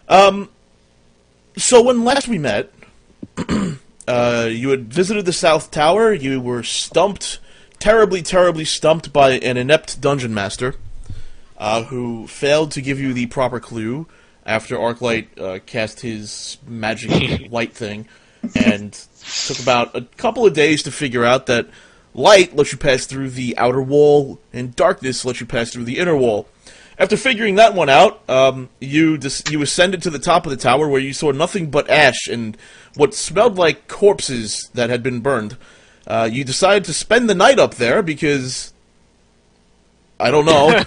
So when last we met, you had visited the South Tower. You were stumped, terribly, terribly stumped by an inept dungeon master, who failed to give you the proper clue after Arclight cast his magic light thing, and took about a couple of days to figure out that light lets you pass through the outer wall, and darkness lets you pass through the inner wall. After figuring that one out, you ascended to the top of the tower, where you saw nothing but ash and what smelled like corpses that had been burned. You decided to spend the night up there because, I don't know.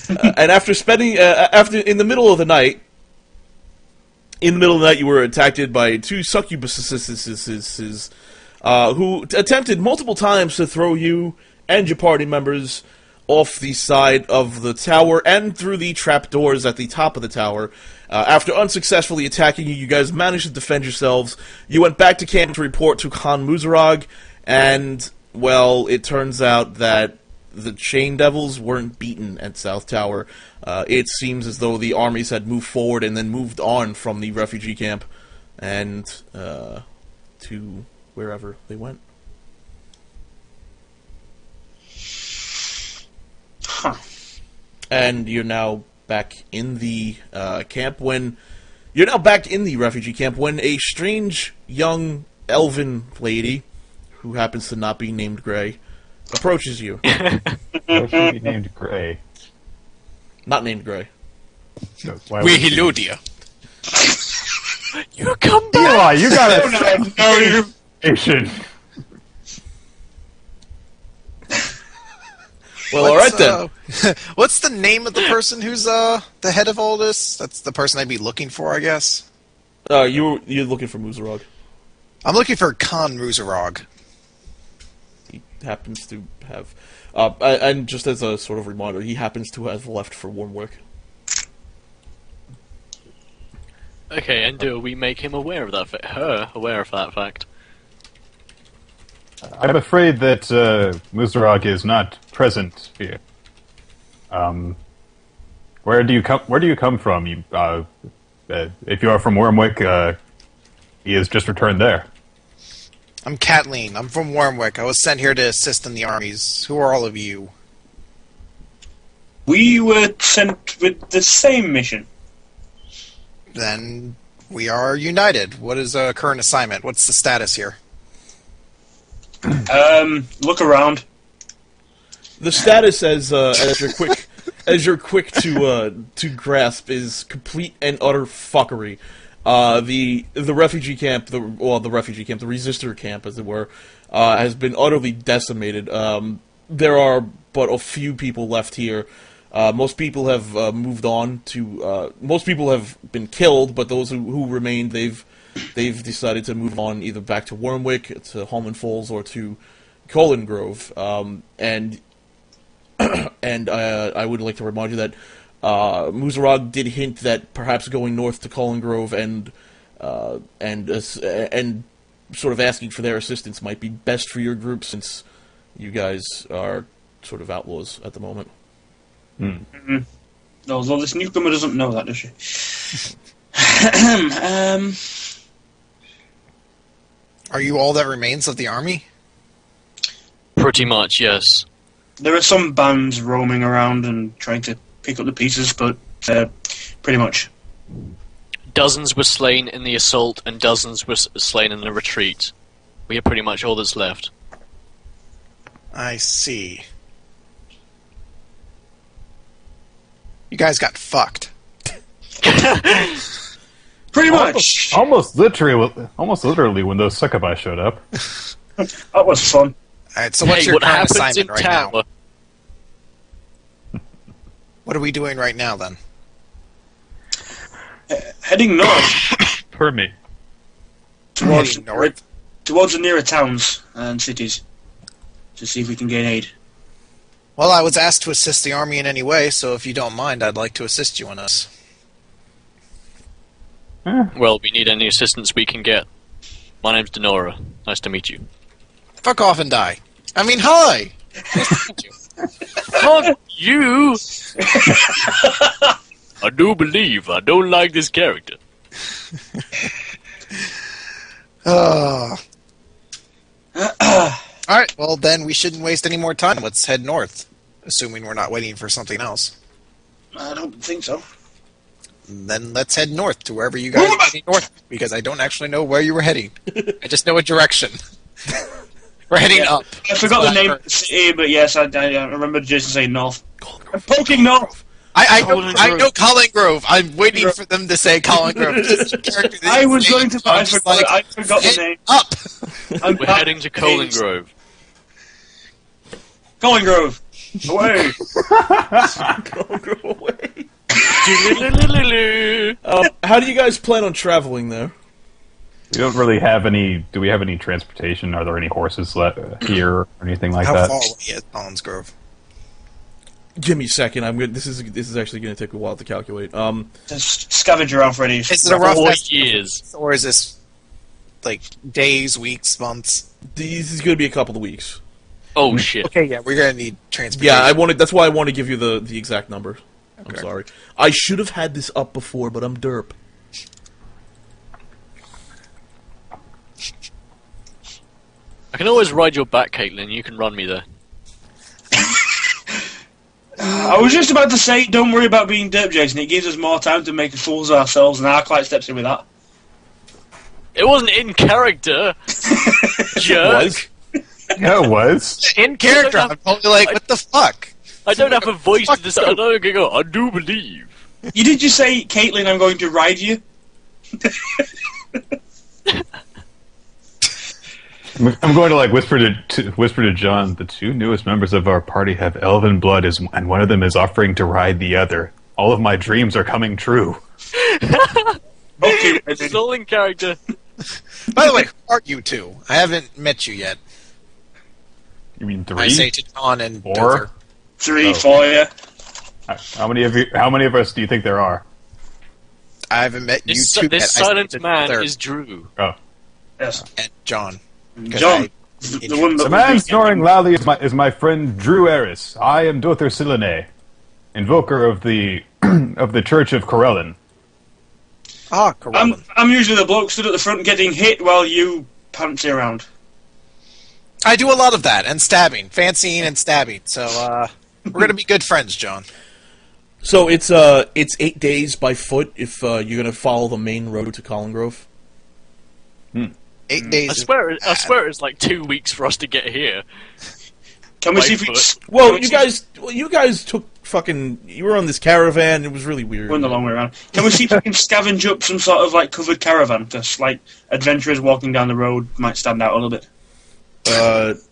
And after in the middle of the night, you were attacked by two succubuses who attempted multiple times to throw you and your party members off the side of the tower and through the trapdoors at the top of the tower. After unsuccessfully attacking you, you guys managed to defend yourselves. You went back to camp to report to Khan Muzarag, and, well, it turns out that the Chain Devils weren't beaten at South Tower. It seems as though the armies had moved forward and then moved on from the refugee camp and to wherever they went. Huh. And you're now back in the camp when... You're now back in the refugee camp when a strange young elven lady, who happens to not be named Grey, approaches you. Why should it be named Grey? Not named Grey. So why We're would she be- Helodia. You come back! Eli, you got a Well, alright then. What's the name of the person who's the head of all this? That's the person I'd be looking for, I guess. You're looking for Muzarog. I'm looking for Khan Muzarag. He happens to have... and just as a sort of reminder, he happens to have left for Wyrmwick. Okay, and do we make him aware of that? Her aware of that fact? I'm afraid that Muzarag is not present here. Where do you come from? If you are from Wyrmwick, he has just returned there. I'm Kathleen. I'm from Wyrmwick. I was sent here to assist in the armies. Who are all of you? We were sent with the same mission. Then we are united. What is a current assignment? What's the status here? Look around. The status, as you're quick to grasp, is complete and utter fuckery. The refugee camp, the resistor camp, as it were, has been utterly decimated. There are but a few people left here. Most people have moved on to. Most people have been killed, but those who remained, they've decided to move on either back to Wyrmwick, to Holman Falls, or to Colin Grove. And I would like to remind you that Muzarag did hint that perhaps going north to Colin Grove and sort of asking for their assistance might be best for your group, since you guys are sort of outlaws at the moment. Mm-hmm. Although this newcomer doesn't know that, does she? Are you all that remains of the army? Pretty much, yes. There are some bands roaming around and trying to pick up the pieces, but pretty much. Dozens were slain in the assault, and dozens were slain in the retreat. We are pretty much all that's left. I see. You guys got fucked. Pretty much. Almost literally when those succubi showed up. That was fun. Alright, so what's Hey, your what current happens assignment in right tower? now? What are we doing right now, then? Heading north. Per me. towards Heading north? towards the nearer towns and cities to see if we can gain aid. Well, I was asked to assist the army in any way, so if you don't mind, I'd like to assist you in this. Well, we need any assistance we can get. My name's Denora. Nice to meet you. Fuck off and die. I mean, hi! Fuck you! I do believe I don't like this character. Alright, well then we shouldn't waste any more time. Let's head north. Assuming we're not waiting for something else. I don't think so. Then let's head north to wherever you guys are heading north. Because I don't actually know where you were heading. I just know a direction. We're heading up. I forgot the name of the city, but yes, I remember Jason saying north. I'm poking north. I know Colin Grove. I'm waiting for them to say Colin Grove. I was going to, but I forgot the name. Up! We're heading to Colin Grove. Colin Grove. Away. Colin Grove away. How do you guys plan on traveling there? We don't really have any. Do we have any transportation? Are there any horses left here or anything like How that? far away is Collins Grove? Give me a second. I'm good. This is actually going to take a while to calculate. Just scavenge around for any. Is it a rough 4 estimate, years. or is this like days, weeks, months? This is going to be a couple of weeks. Oh shit. Okay, yeah, we're gonna need transportation. Yeah, that's why I want to give you the exact number. I'm Okay. sorry. I should have had this up before, but I'm derp. I can always ride your back, Caitlin. You can run me there. I was just about to say, don't worry about being derp, Jason. It gives us more time to make fools of ourselves, and Arclight steps in with that. It wasn't in character. Jerk. Was? Yeah, it was. In character, I'm totally like, what the fuck? I don't have a voice to this. I don't go. I do believe. You did just say, Caitlin, I'm going to ride you? I'm going to like whisper to John. The 2 newest members of our party have elven blood, and one of them is offering to ride the other. All of my dreams are coming true. Okay. It's all in character. By the way, who are you two? I haven't met you yet. You mean 3? I say to John and 4? Dover. 3, Oh. 4, yeah. How many of us do you think there are? I haven't met you This, two yet. this I say silent to man Third is Drew. Oh, Yes. and John. John, the one that the man snoring loudly is my friend Drew Eris. I am Dother Silene, invoker of the of the Church of Corellin. Ah, Corellin. I'm usually the bloke stood at the front getting hit while you pantsy around. I do a lot of that, and stabbing. Fancying and stabbing. So, we're gonna be good friends, John. So it's 8 days by foot if you're going to follow the main road to Colin Grove. 8 days. I swear it's like 2 weeks for us to get here. Can we By see if we... foot. Well, can we you guys took fucking. You were on this caravan. It was really weird. Went the long way around. Can we see if we can scavenge up some sort of like covered caravan? Because like adventurers walking down the road might stand out a little bit.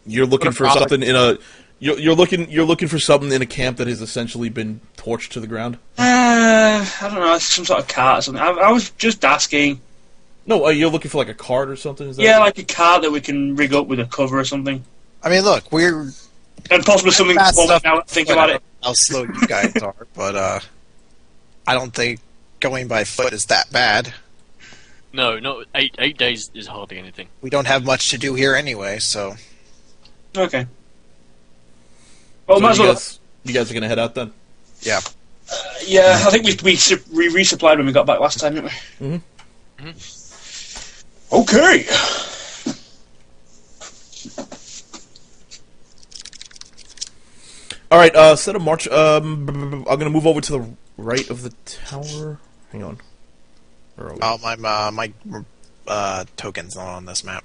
You're looking for Product. something in a. You're looking for something in a camp that has essentially been torched to the ground. I don't know, some sort of cart or something. I was just asking. No, you're looking for like a cart or something. Is that Yeah, like a cart that we can rig up with a cover or something. I mean, look, we're And possibly something to fast pull enough. now and think about it. How slow you guys are, but I don't think going by foot is that bad. No, not 8 days is hardly anything. We don't have much to do here anyway, so Okay. Well, So might as well. you guys are gonna head out then. yeah. Yeah, I think we resupplied when we got back last time, didn't we? Mhm. Okay. All right, set a march. I'm gonna move over to the right of the tower. Hang on. Where are we? Oh, my token's not on this map.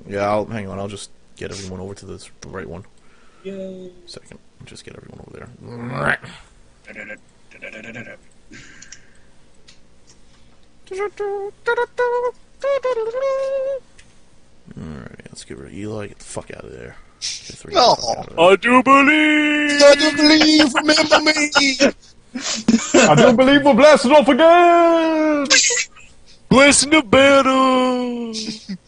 Yeah, hang on. I'll just get everyone over to the right one. Yay. Second, just get everyone over there. Alright, let's get rid of Eli. Get the fuck out of there. Get the Oh. fuck out of there. I do believe. I do believe, remember me. I don't believe we're blasted off again! Blessing the battle.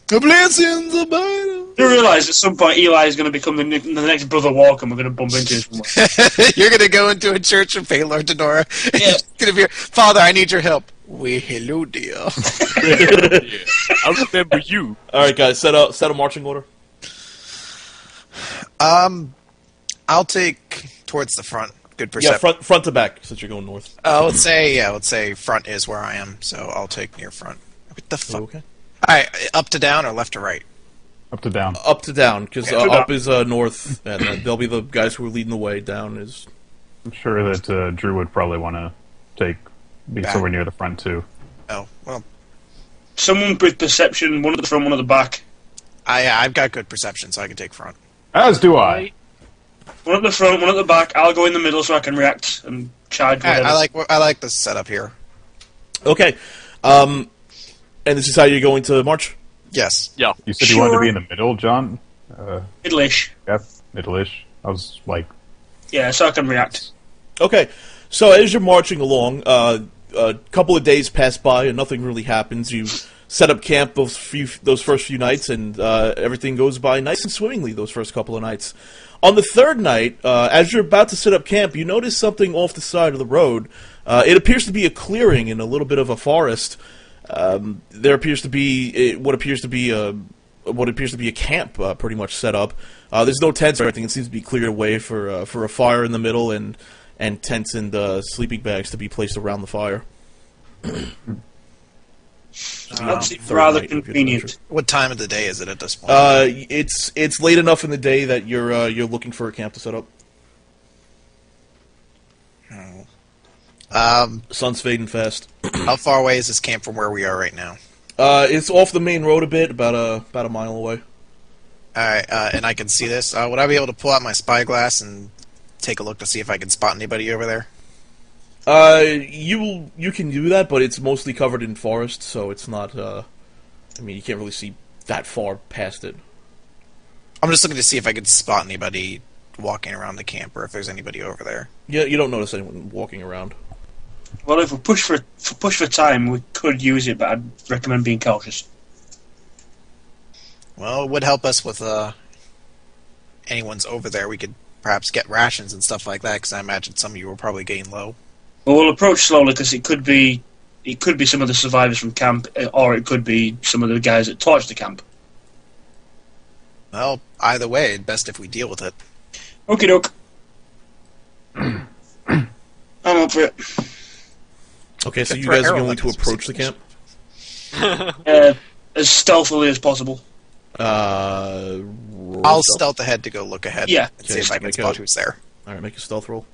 The blessings of battle. You realise at some point Eli is going to become the next Brother Walker and we're going to bump into him somewhere. You're gonna go into a church of Paylor Denora. And Yeah. you're gonna be, Father, I need your help. We hello, dear. Yeah, I remember you. Alright, guys, set a marching order. I'll take towards the front. good Yeah, perception. front to back, since you're going north. Let's say front is where I am, so I'll take near front. What the fuck? Okay. Alright, up to down or left to right? Up to down. Up to down, because Yeah, up is north, and they'll be the guys who are leading the way. Down is... I'm sure that Drew would probably want to be Back. somewhere near the front too. Oh, well, Someone with perception, one at the front, one at the back. I've got good perception, so I can take front. As do I. One at the front, one at the back. I'll go in the middle so I can react and charge. Alright, Whatever. I like the setup here. Okay. And this is how you're going to march? Yes. Yeah. You said you wanted to Sure. be in the middle, John? Middle-ish. Yeah, middle-ish. I was like, Yeah, so I can react. Okay. So as you're marching along, a couple of days pass by and nothing really happens. You set up camp those first few nights, and everything goes by nice and swimmingly those first couple of nights. On the third night, as you're about to set up camp, you notice something off the side of the road. It appears to be a clearing in a little bit of a forest. There appears to be what appears to be a camp, pretty much set up. There's no tents or anything. It seems to be cleared away for a fire in the middle, and tents and sleeping bags to be placed around the fire. That seems Third rather night of your convenient. adventure. What time of the day is it at this point? It's late enough in the day that you're looking for a camp to set up. Sun's fading fast. How far away is this camp from where we are right now? It's off the main road a bit, about a mile away. Alright, and I can see this. Would I be able to pull out my spyglass and take a look to see if I can spot anybody over there? You can do that, but it's mostly covered in forest, so it's not. I mean, you can't really see that far past it. I'm just looking to see if I can spot anybody walking around the camp or if there's anybody over there. Yeah, you don't notice anyone walking around. Well, if we push for time, we could use it, but I'd recommend being cautious. Well, it would help us with anyone's over there. We could perhaps get rations and stuff like that, because I imagine some of you were probably getting low. Well, we'll approach slowly because it could be some of the survivors from camp, or it could be some of the guys that torched the camp. Well, either way, it's best if we deal with it. Okie doke. I'm up for it. Okay, so you Throw guys are arrow going to weapons. approach the camp. As stealthily as possible. I'll stealth ahead to go look ahead Yeah. and see if I can Make spot a- who's there. All right, make a stealth roll.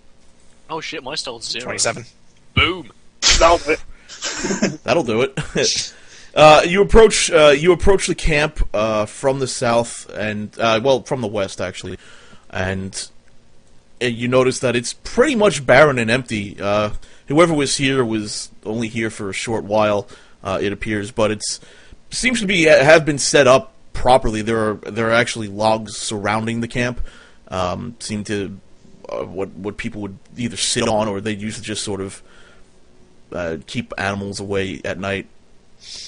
Oh shit, my stealth's 0. 27. Boom. That'll do it. That'll do it. You approach the camp from the south and from the west actually, and you notice that it's pretty much barren and empty. Whoever was here was only here for a short while, it appears, but it's seems to have been set up properly. There are actually logs surrounding the camp. Seem to what people would either sit on or they'd use to just sort of keep animals away at night.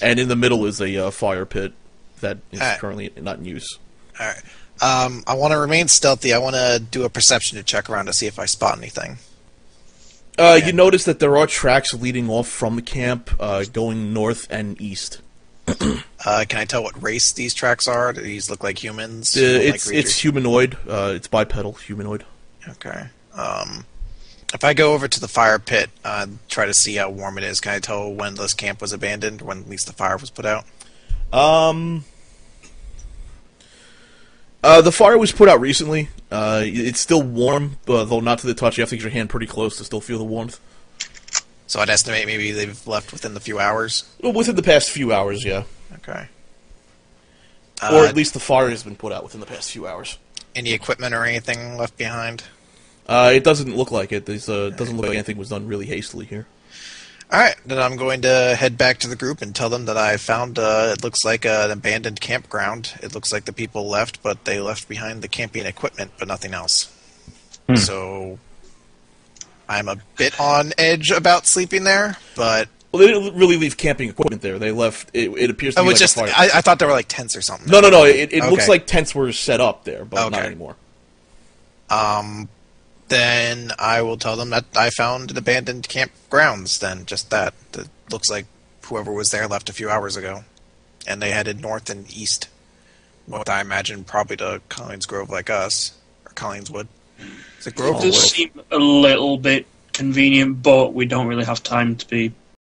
And in the middle is a fire pit that is currently not in use. Alright. I want to remain stealthy. I want to do a perception check around to see if I spot anything. You notice that there are tracks leading off from the camp, going north and east. Can I tell what race these tracks are? Do these look like humans? It's humanoid. It's bipedal humanoid. Okay. If I go over to the fire pit, try to see how warm it is, can I tell when this camp was abandoned, when at least the fire was put out? The fire was put out recently. It's still warm, though not to the touch. You have to get your hand pretty close to still feel the warmth. So I'd estimate maybe they've left within the few hours. Well, within the past few hours, yeah. Okay. Or at least the fire has been put out within the past few hours. Any equipment or anything left behind? It doesn't look like it. It doesn't look like anything was done really hastily here. Alright, then I'm going to head back to the group and tell them that I found, it looks like an abandoned campground. It looks like the people left, but they left behind the camping equipment, but nothing else. So, I'm a bit on edge about sleeping there, but... Well, they didn't really leave camping equipment there. They left... It appears to be like just, a fire. I thought there were like tents or something. No. It looks Okay. like tents were set up there, but not Okay. anymore. Then I will tell them that I found an abandoned campgrounds, then just that. It looks like whoever was there left a few hours ago. And they headed north and east. What I imagine probably to Collinsgrove like us. Or Collinswood. It's a It Grover does wolf. seem a little bit convenient, but we don't really have time to be